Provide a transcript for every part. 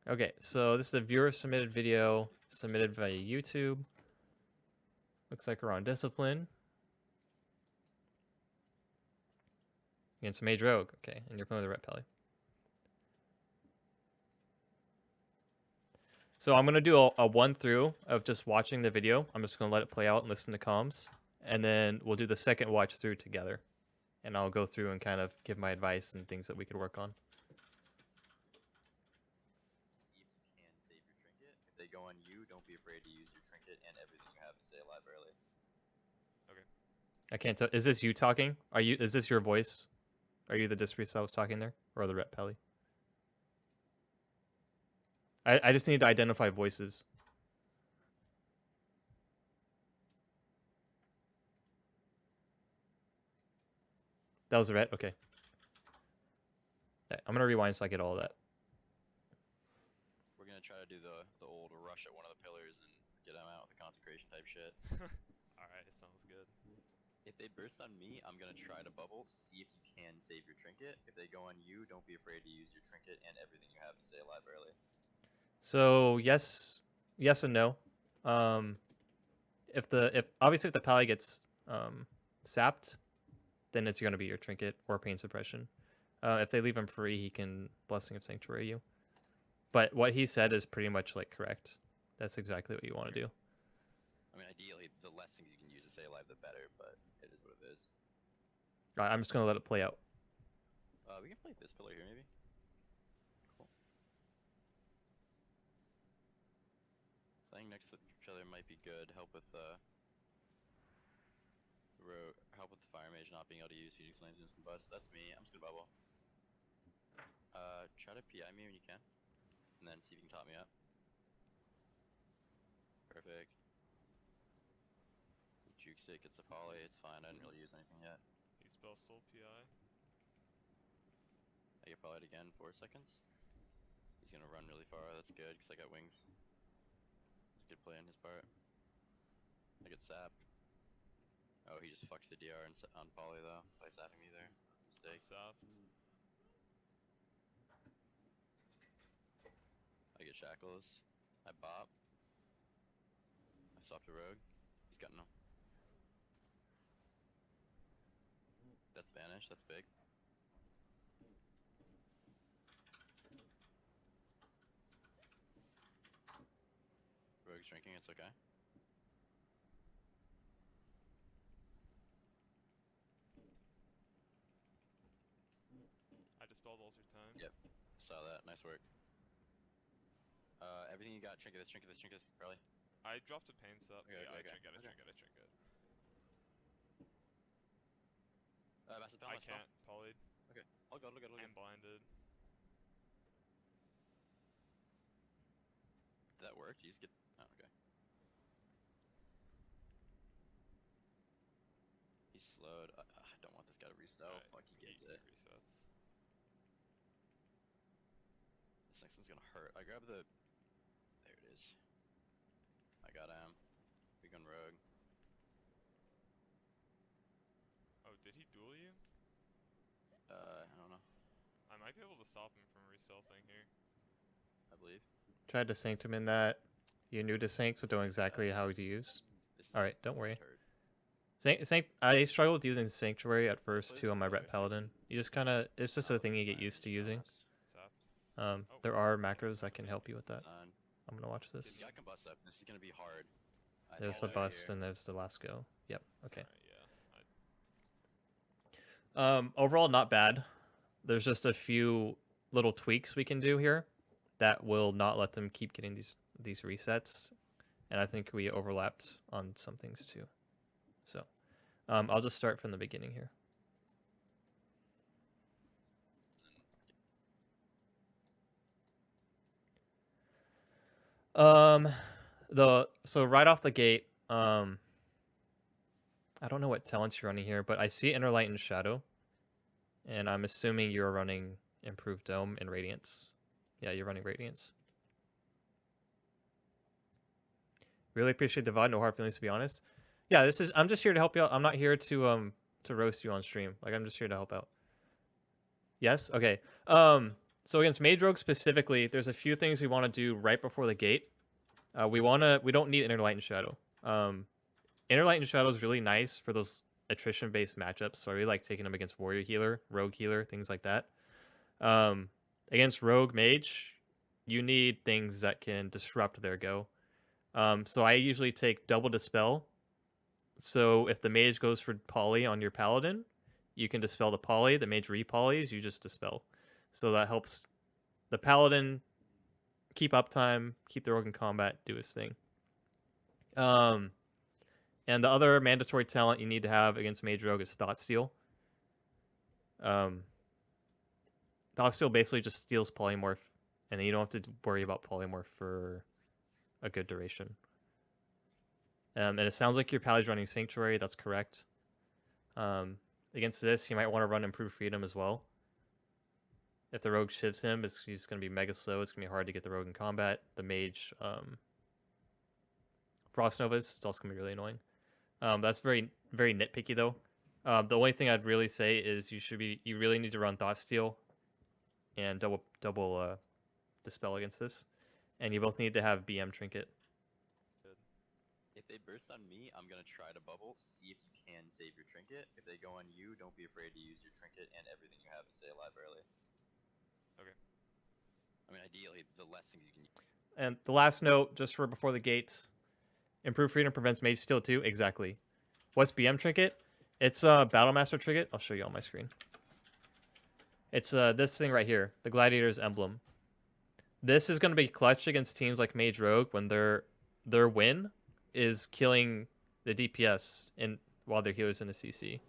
Okay, so this is a viewer submitted video submitted via YouTube. Looks like we're on Discipline. Against Mage Rogue. Okay, and you're playing with the Ret Pelly. So I'm going to do a one through of just watching the video. I'm just going to let it play out and listen to comms. And then we'll do the second watch through together. And I'll go through and kind of give my advice and things that we could work on. See if you can save your trinket. If they go on you, don't be afraid to use your trinket and everything you have to stay alive early. Okay. I can't tell. Is this you talking? Is this your voice? Are you the Dispriest I was talking there? Or the Ret Pelly? I just need to identify voices. That was the Ret? Okay. I'm going to rewind so I get all of that. We're gonna try to do the old rush at one of the pillars and get them out with the consecration type shit. Alright, sounds good. If they burst on me, I'm gonna try to bubble, see if you can save your trinket. If they go on you, don't be afraid to use your trinket and everything you have to stay alive early. So yes and no. If obviously if the pally gets sapped, then it's going to be your trinket or pain suppression. If they leave him free, he can Blessing of Sanctuary you. But what he said is pretty much like correct. That's exactly what you want to do. I mean, ideally, the less things you can use to stay alive, the better. But it is what it is. All right, I'm just going to let it play out. We can play this pillar here, maybe. Cool. Playing next to each other might be good. Help with help with the Fire Mage not being able to use Phoenix Flames and Combust. That's me. I'm just gonna bubble. Try to PI me when you can, and then see if you can top me up. Perfect. Jukes it, gets a poly. It's fine. I didn't really use anything yet. He spell soul PI. I get polyed again. 4 seconds. He's gonna run really far. That's good because I got wings. Good play on his part. I get sapped. Oh, he just fucked the DR on poly though by zapping me there. That was a mistake. Soft. I get shackles. I bop. I swapped a rogue. He's got no. That's vanish. That's big. Rogue's drinking. It's okay. I dispelled alter time. Yep. Saw that. Nice work. Everything you got. Trinket this. Trinket this. Trinket this. Early. I dropped a pain sup. Okay, Yeah, okay, I trinket. Massive I massive can't. Polyed. Okay. I'll go. I'm blinded. Did that work? You just get. Oh, okay. He's slowed. I don't want this guy to reset. Oh, fuck, he gets it. Resets. This next one's gonna hurt. I grab the. There it is. I got him. We gun rogue. Oh, did he duel you? I don't know. I might be able to stop him from reselfing here. I believe. Tried to sync him in that. You're new to sync, so don't exactly how to use. All right, don't worry. I struggled using Sanctuary at first too on my Ret Paladin. You just kind of, it's just a thing you get used to using. Sapped. There are macros that can help you with that. Done. I'm gonna watch this. Dude, you got combust up. This is gonna be hard. There's the bust and there's the last go. Yep. Okay. Sorry, yeah. Overall, not bad. There's just a few little tweaks we can do here that will not let them keep getting these resets, and I think we overlapped on some things too. So, I'll just start from the beginning here. So right off the gate, I don't know what talents you're running here, but I see Inner Light and Shadow, and I'm assuming you're running Improved Dome and Radiance. Yeah, you're running Radiance. Really appreciate the VOD. No hard feelings, to be honest. Yeah, I'm just here to help you out. I'm not here to roast you on stream. Like, I'm just here to help out. Yes. Okay. So against Mage Rogue specifically, there's a few things we want to do right before the gate. We don't need Inner Light and Shadow. Inner Light and Shadow is really nice for those attrition-based matchups. So I really like taking them against Warrior Healer, Rogue Healer, things like that. Against Rogue Mage, you need things that can disrupt their go. So I usually take double Dispel. So if the Mage goes for Poly on your Paladin, you can dispel the Poly. The Mage re-polys, you just dispel. So that helps the Paladin keep uptime, keep the Rogue in combat, do his thing. And the other mandatory talent you need to have against Mage Rogue is Thought Steal. Thought Steal basically just steals Polymorph, and then you don't have to worry about Polymorph for a good duration. And it sounds like your Paladin's running Sanctuary. That's correct. Against this, you might want to run Improved Freedom as well. If the Rogue shivs him, he's going to be mega slow. It's going to be hard to get the Rogue in combat. The Mage, Frost Novas, it's also going to be really annoying. That's very, very nitpicky though. The only thing I'd really say is you really need to run Thought Steal and double Dispel against this, and you both need to have BM Trinket. If they burst on me, I'm gonna try to bubble, see if you can save your trinket. If they go on you, don't be afraid to use your trinket and everything you have to stay alive early. Okay. I mean, ideally, the less things you can use. And the last note, just for before the gates, Improved Freedom prevents Mage Steal too. Exactly. What's BM Trinket? It's a Battlemaster Trinket. I'll show you on my screen. It's this thing right here, the Gladiator's Emblem. This is going to be clutch against teams like Mage Rogue when their win is killing the DPS while their healer's in a CC.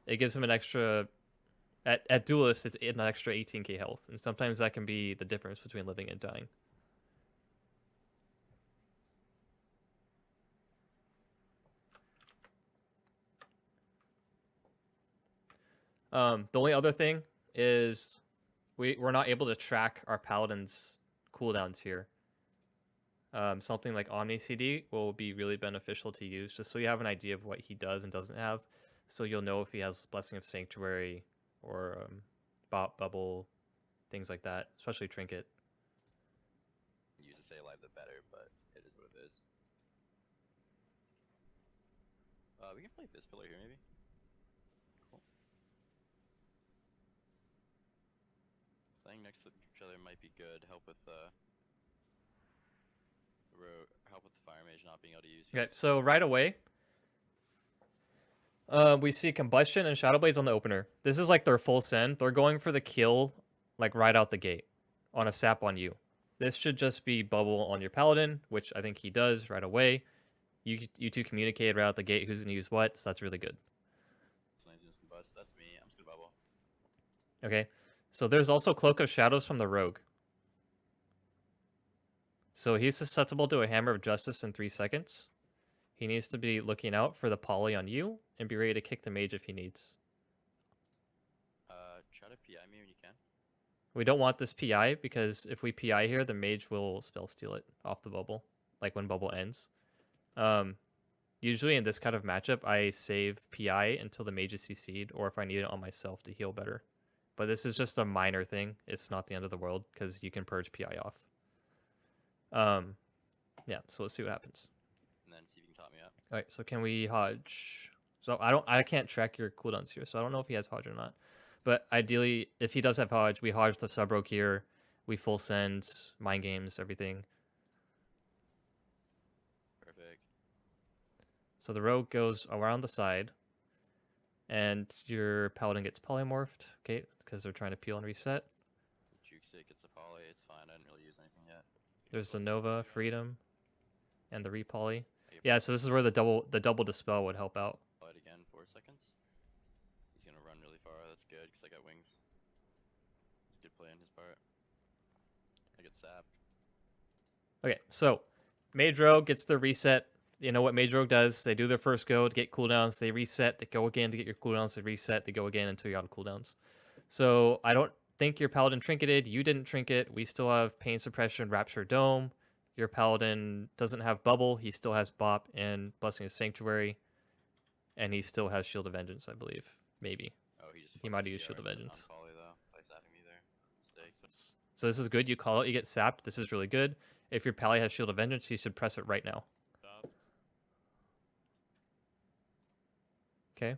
It gives them an extra... At Duelist, it's an extra 18k health, and sometimes that can be the difference between living and dying. The only other thing is we're not able to track our Paladin's cooldowns here. Something like Omni CD will be really beneficial to use, just so you have an idea of what he does and doesn't have, so you'll know if he has Blessing of Sanctuary or Bubble, things like that, especially Trinket. Use to stay alive, the better, but it is what it is. We can play this pillar here, maybe. Cool. Playing next to each other might be good. Help with the Fire Mage not being able to use. Okay, so right away, we see Combustion and Shadow Blades on the opener. This is like their full send. They're going for the kill, like right out the gate, on a sap on you. This should just be Bubble on your Paladin, which I think he does right away. You two communicate right out the gate who's going to use what, so that's really good. So I'm just combust. That's me. I'm just gonna bubble. Okay, so there's also Cloak of Shadows from the Rogue. So he's susceptible to a Hammer of Justice in 3 seconds. He needs to be looking out for the Poly on you and be ready to kick the Mage if he needs. Try to PI me when you can. We don't want this PI because if we PI here, the Mage will spell steal it off the bubble, like when bubble ends. Usually in this kind of matchup, I save PI until the Mage is CC'd, or if I need it on myself to heal better. But this is just a minor thing. It's not the end of the world because you can purge PI off. Yeah, so let's see what happens. And then see if you can top me up. All right, so can we Hodge? So I can't track your cooldowns here, so I don't know if he has Hodge or not. But ideally, if he does have Hodge, we Hodge the sub rogue here. We full send, mind games, everything. Perfect. So the rogue goes around the side, and your paladin gets polymorphed, okay, because they're trying to peel and reset. Jukes it, gets a poly. It's fine. I didn't really use anything yet. There's the Nova, Freedom, and the repoly. Yeah, so this is where the double dispel would help out. It again, 4 seconds. He's gonna run really far. That's good because I got wings. Good play on his part. I get sapped. Okay, so Mage Rogue gets the reset. You know what Mage Rogue does? They do their first go to get cooldowns. They reset. They go again to get your cooldowns. They reset. They go again until you're out of cooldowns. So I don't think your Paladin trinketed. You didn't trinket. We still have Pain Suppression, Rapture Dome. Your Paladin doesn't have Bubble. He still has Bop and Blessing of Sanctuary. And he still has Shield of Vengeance, I believe. Maybe. Oh, he He might have used Shield of Vengeance. Poly though. By sapping me there. That was a mistake. So this is good. You call it, you get sapped. This is really good. If your pally has Shield of Vengeance, you should press it right now. Stopped. Okay.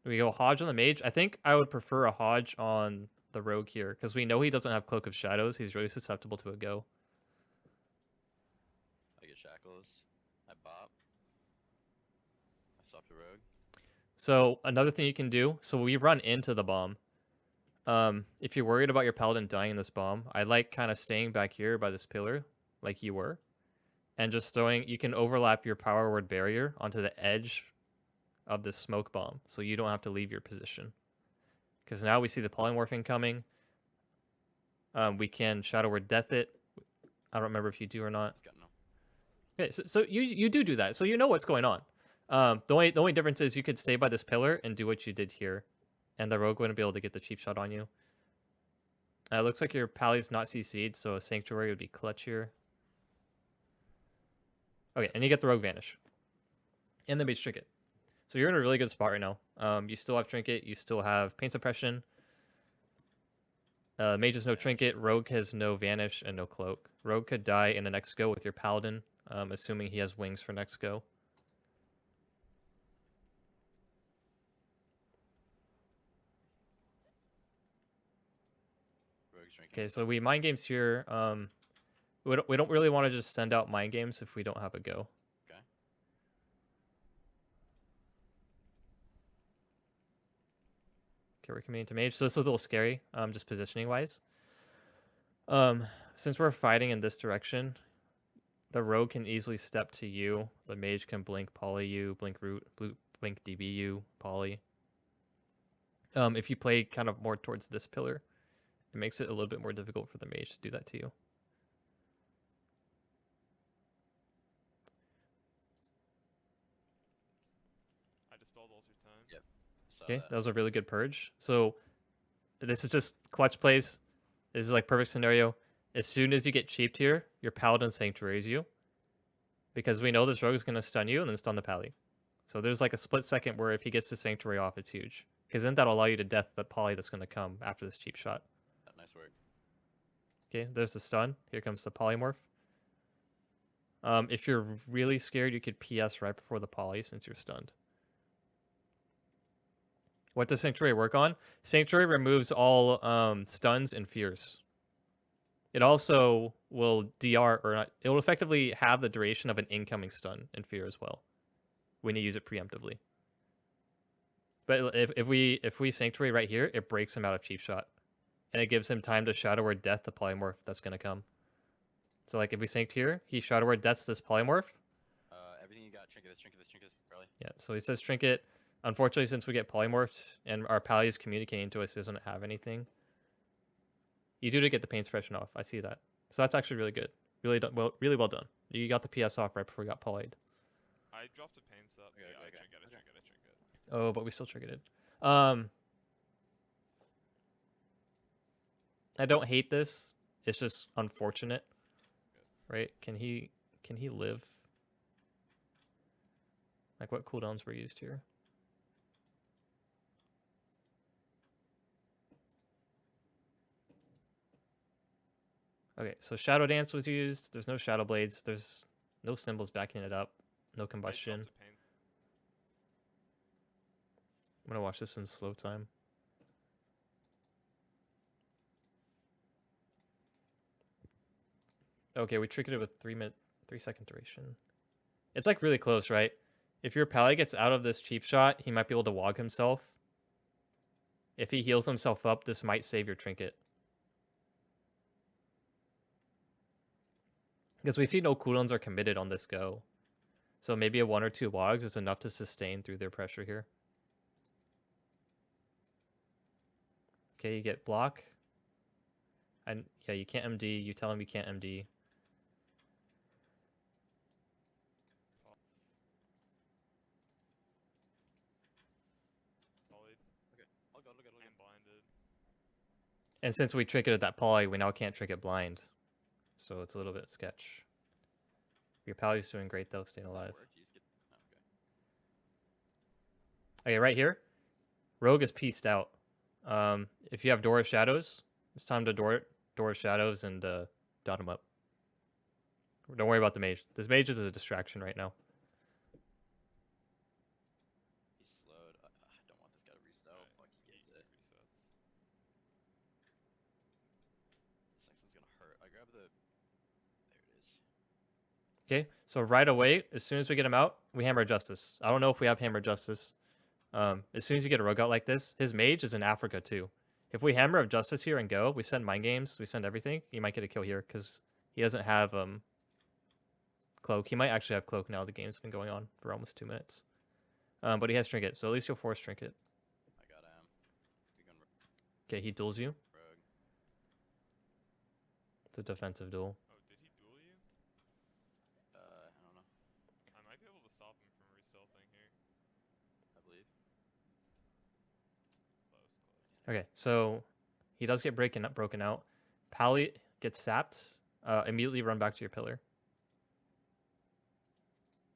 We go Hodge on the Mage. I think I would prefer a Hodge on the Rogue here, because we know he doesn't have Cloak of Shadows. He's really susceptible to a go. I get shackles. I bop. I stop the rogue. So another thing you can do, so we run into the bomb. If you're worried about your Paladin dying in this bomb, I like kind of staying back here by this pillar, like you were, and just throwing, you can overlap your power word barrier onto the edge of the smoke bomb, so you don't have to leave your position. Because now we see the polymorphing coming. We can Shadow Word Death it. I don't remember if you do or not. Got no. Okay, so you do that, so you know what's going on. The only difference is you could stay by this pillar and do what you did here, and the rogue wouldn't be able to get the cheap shot on you. It looks like your pally's not CC'd, so a sanctuary would be clutch here. Okay, and you get the rogue vanish, and the mage trinket. So you're in a really good spot right now. You still have trinket, you still have pain suppression. Mage has no trinket, rogue has no vanish and no cloak. Rogue could die in the next go with your paladin, assuming he has wings for next go. Rogue's drinking. Okay, so we mind games here. We don't really want to just send out mind games if we don't have a go. Okay. Okay, we're committing to mage, so this is a little scary, just positioning wise. Since we're fighting in this direction, the rogue can easily step to you. The mage can blink poly you, blink root, blink DB you, poly. If you play kind of more towards this pillar, it makes it a little bit more difficult for the mage to do that to you. I dispelled alter time. Yep. Saw Okay, that. that was a really good purge. So this is just clutch plays. This is like perfect scenario. As soon as you get cheaped here, your paladin sanctuaries you, because we know this rogue is going to stun you and then stun the pally. So there's like a split second where if he gets the sanctuary off, it's huge, because then that'll allow you to death the poly that's going to come after this cheap shot. Nice work. Okay, there's the stun. Here comes the polymorph. If you're really scared, you could PS right before the poly since you're stunned. What does Sanctuary work on? Sanctuary removes all stuns and fears. It also will DR, or not, it will effectively have the duration of an incoming stun and fear as well when you use it preemptively. But if we Sanctuary right here, it breaks him out of cheap shot, and it gives him time to Shadow Word Death the polymorph that's gonna come. So like if we Sanced here, he Shadow Word Deaths this polymorph. Everything you got. Trinket this, Charlie. Yeah, so he says trinket. Unfortunately, since we get polymorphed and our pally is communicating to us, he doesn't have anything. You do to get the pain suppression off. I see that. So that's actually really good. Really well done. You got the PS off right before we got polyed. I dropped a pain sub. Okay, Yeah, okay, I trinket. Oh, but we still triggered it. I don't hate this. It's just unfortunate. Right? Can he live? Like what cooldowns were used here? Okay, so Shadow Dance was used. There's no Shadow Blades. There's no symbols backing it up. No combustion. I dropped a pain. I'm gonna watch this in slow time. Okay, we triggered it with 3-second duration. It's like really close, right? If your pally gets out of this cheap shot, he might be able to wog himself. If he heals himself up, this might save your trinket. Because we see no cooldowns are committed on this go. So maybe a 1 or 2 wogs is enough to sustain through their pressure here. Okay, you get block. And yeah, you can't MD. You tell him you can't MD. Polyed. I'll go. I'm blinded. And since we tricketed that poly, we now can't trick it blind. So it's a little bit sketch. Your pally's doing great though, staying alive. Work, you just get... oh, Okay, right here, Rogue is pieced out. If you have Door of Shadows, it's time to Door it. Door of Shadows and dot him up. Don't worry about the mage. This mage is a distraction right now. He's slowed. I don't want this guy to reset. Oh, Alright, fuck, he gets it. resets. This next one's gonna hurt. I grab the. There it is. Okay, so right away, as soon as we get him out, we hammer justice. I don't know if we have hammer justice. As soon as you get a rogue out like this, his mage is in Africa too. If we hammer of justice here and go, we send mind games, we send everything. You might get a kill here because he doesn't have cloak. He might actually have cloak now. The game's been going on for almost 2 minutes. But he has trinket, so at least you'll force trinket. I got him. We can Okay, he duels you. rogue. It's a defensive duel. Oh, did he duel you? I don't know. I might be able to stop him from reselfing here. I believe. Close. Okay, so he does get broken out. Pally gets sapped. Immediately run back to your pillar.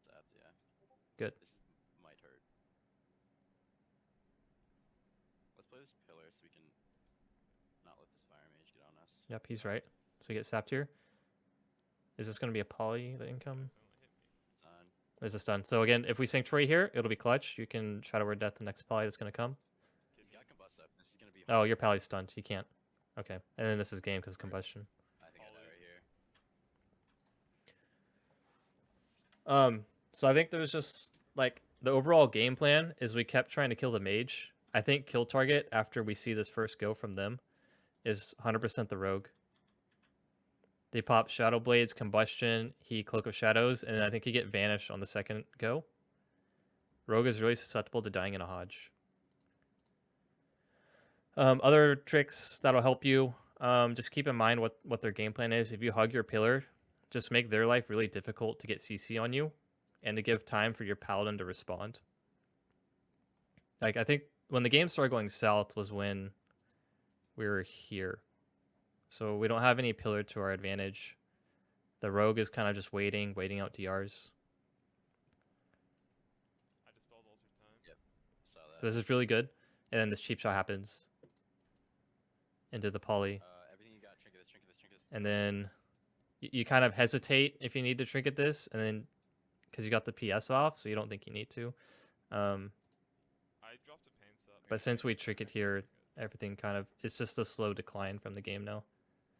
Zapped, yeah. Good. This might hurt. Let's play this pillar so we can not let this fire mage get on us. Yep, he's right. So you get sapped here. Is this going to be a poly, the income? Accidentally hit me. Son. There's a stun. So again, if we Sanctuary here, it'll be clutch. You can Shadow Word Death the next poly that's going to come. He's got combust up. This is gonna be. Oh, your pally's stunned. You can't. Okay. And then this is game because combustion. I think I die right here. So I think there was just like the overall game plan is we kept trying to kill the mage. I think kill target after we see this first go from them is 100% the rogue. They pop Shadow Blades, Combustion, he Cloak of Shadows, and I think he get Vanish on the second go. Rogue is really susceptible to dying in a Hodge. Other tricks that'll help you, just keep in mind what their game plan is. If you hug your pillar, just make their life really difficult to get CC on you and to give time for your paladin to respond. Like, I think when the game started going south was when we were here. So we don't have any pillar to our advantage. The rogue is kind of just waiting out DRs. I dispelled alter time. Saw that. So this is really good. And then this cheap shot happens into the poly. Everything you got. Trinket this. And then you kind of hesitate if you need to trinket this. And then because you got the PS off, so you don't think you need to. I dropped a pain sub. But since we trinket here, everything kind of, it's just a slow decline from the game now.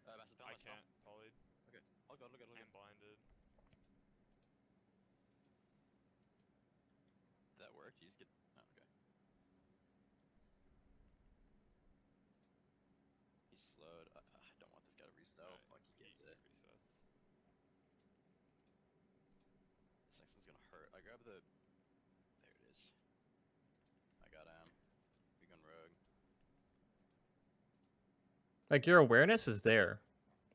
Massive I massive can't. Polyed. Okay. Look at. And blinded. Did that work? You just get. Oh, okay. He's slowed. I don't want this guy to reset. Oh, Alright, fuck, he gets it. Resets. This next one's gonna hurt. I grab the. There it is. I got him. We gun rogue. Like your awareness is there.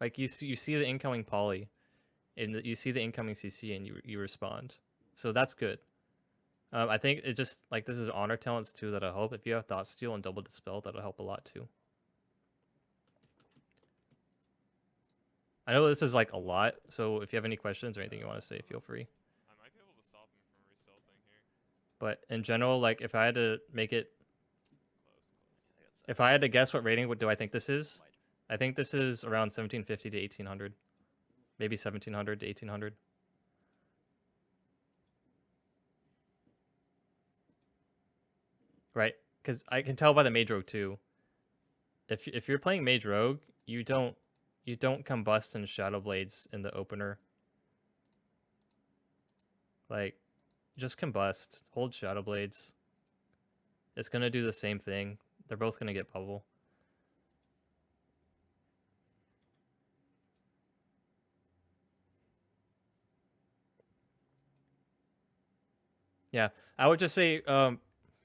Like you see the incoming poly, and you see the incoming CC, and you respond. So that's good. I think it just like this is honor talents too that'll help. If you have thought steal and double dispel, that'll help a lot too. I know this is like a lot, so if you have any questions or anything you want to say, feel free. I might be able to stop him from reselfing here. But in general, like if I had to make it, Close. I got if I had to guess what rating do I think this is, Might. I think this is around 1750 to 1800, maybe 1700 to 1800. Right, because I can tell by the mage rogue too. If you're playing mage rogue, you don't combust and shadow blades in the opener. Like, just combust, hold shadow blades. It's gonna do the same thing. They're both gonna get bubble. Yeah, I would just say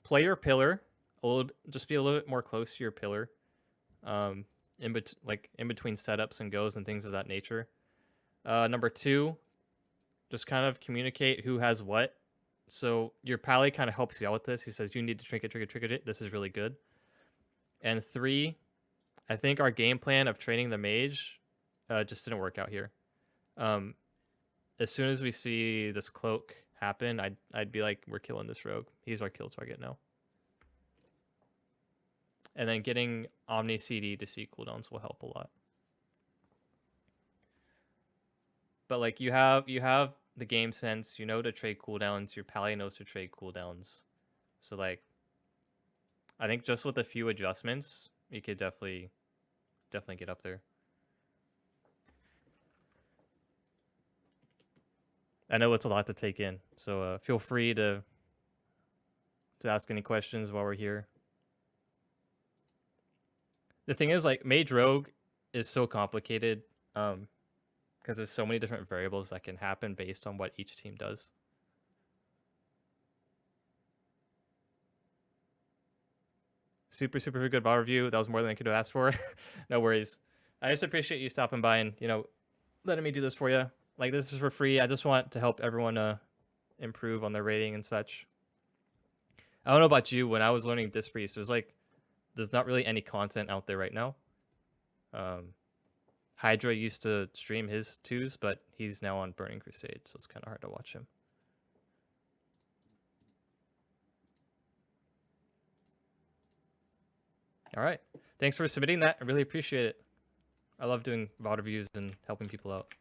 play your pillar a little. Just be a little bit more close to your pillar, in between setups and goes and things of that nature. Number two, just kind of communicate who has what. So your pally kind of helps you out with this. He says you need to trinket it. This is really good. And three, I think our game plan of training the mage just didn't work out here. As soon as we see this cloak happen, I'd be like, we're killing this rogue. He's our kill target now. And then getting Omni CD to see cooldowns will help a lot. but like you have the game sense, you know to trade cooldowns, your pally knows to trade cooldowns. So like I think just with a few adjustments, you could definitely get up there. I know it's a lot to take in, so feel free to ask any questions while we're here. The thing is, like, Mage Rogue is so complicated because there's so many different variables that can happen based on what each team does. Super good VOD review. That was more than I could have asked for. No worries. I just appreciate you stopping by and, you know, letting me do this for you. Like, this is for free. I just want to help everyone improve on their rating and such. I don't know about you. When I was learning Disc Priest, there's not really any content out there right now. Hydra used to stream his twos, but he's now on Burning Crusade, so it's kind of hard to watch him. All right. Thanks for submitting that. I really appreciate it. I love doing VOD reviews and helping people out.